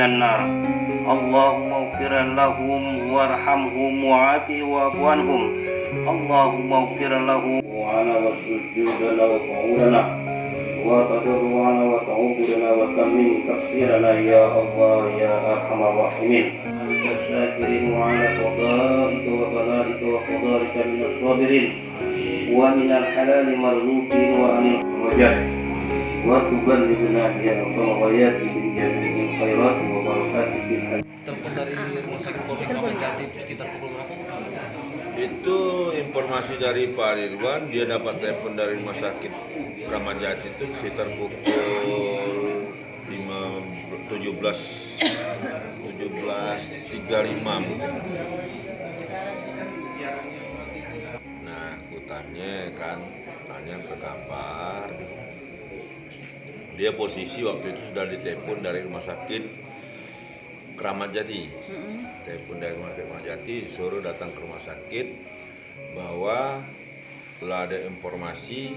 minan nar. Allahumma ighfir lahum warhamhum wa'afi wa'fu anhum. Allahumma ighfir lahum wa'ala wasjud lana wa ta'ulana wa tadarruana wa ta'ubudana wa tammin tafsirana ya Allah ya arhamar rahimin. Al-syakirin wa ala qada'ika wa qada'ika wa qadarika minas sabirin wa minal halali marzuqin wa anil wajah wa tuballighna ya Allah ghayati bil jami'il khairat wa barakati fil hayat. Telepon dari Rumah Sakit Polri Kramat Jati sekitar pukul berapa? Itu informasi dari Pak Ridwan, dia dapat telepon dari Rumah Sakit Kramat Jati itu sekitar pukul 17.35 mungkin. Nah, aku tanya ke kabar. Dia posisi waktu itu sudah ditelepon dari Rumah Sakit Kramat Jati. Telepon dari Rumah Sakit Kramat Jati disuruh datang ke rumah sakit bahwa telah ada informasi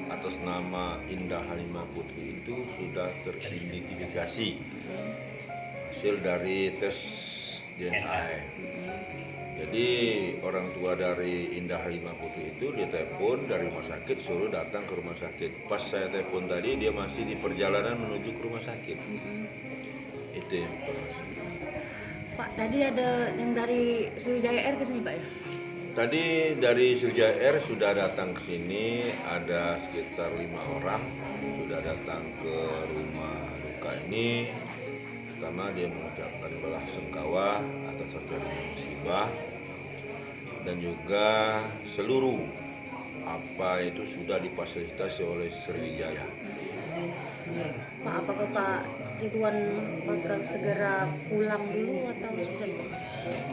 atas nama Indah Halimah Putri itu sudah teridentifikasi hasil dari tes DNA. Jadi orang tua dari Indah Halimah Putri itu ditelepon dari rumah sakit suruh datang ke rumah sakit. Pas saya telepon tadi dia masih di perjalanan menuju ke rumah sakit. Itu informasi. Pak, tadi ada yang dari Sriwijaya Air ke sini, Pak ya? Tadi dari Sriwijaya Air sudah datang ke sini, ada sekitar 5 orang sudah datang ke rumah duka ini. Pertama dia mengucapkan belasungkawa atas terjadinya musibah dan juga seluruh apa itu sudah difasilitasi oleh Sriwijaya. Pak, apakah Pak Ridwan bakal segera pulang dulu atau sudah?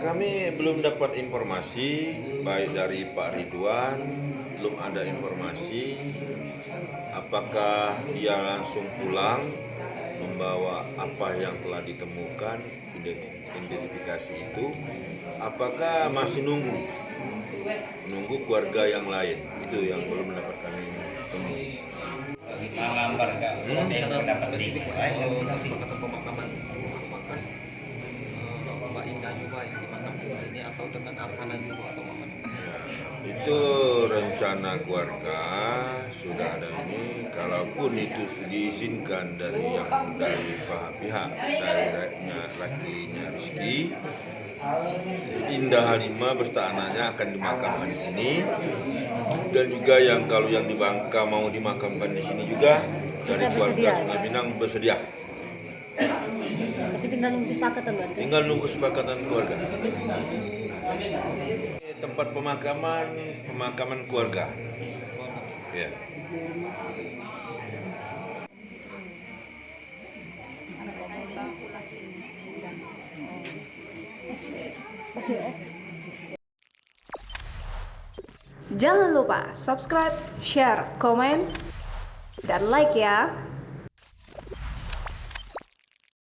Kami belum dapat informasi baik dari Pak Ridwan, belum ada informasi apakah dia langsung pulang membawa apa yang telah ditemukan identifikasi itu, apakah masih nunggu keluarga yang lain, itu yang belum dapat kami temui. Secara spesifik soal kesepakatan pemakaman Mbak Indah juga yang dimakamkan di sini atau dengan Arkana juga atau Maman? Itu rencana keluarga sudah ada ini, kalaupun itu diizinkan dari pihak dari lakinya Rizky, Indah Halimah beserta anaknya akan dimakamkan di sini, dan juga yang kalau yang di Bangka mau dimakamkan di sini juga dari keluarga Sungai Minang bersedia. Tapi tinggal nunggu kesepakatan berarti? Tinggal nunggu kesepakatan keluarga. Tempat pemakaman keluarga. Ya. Jangan lupa subscribe, share, komen, dan like ya.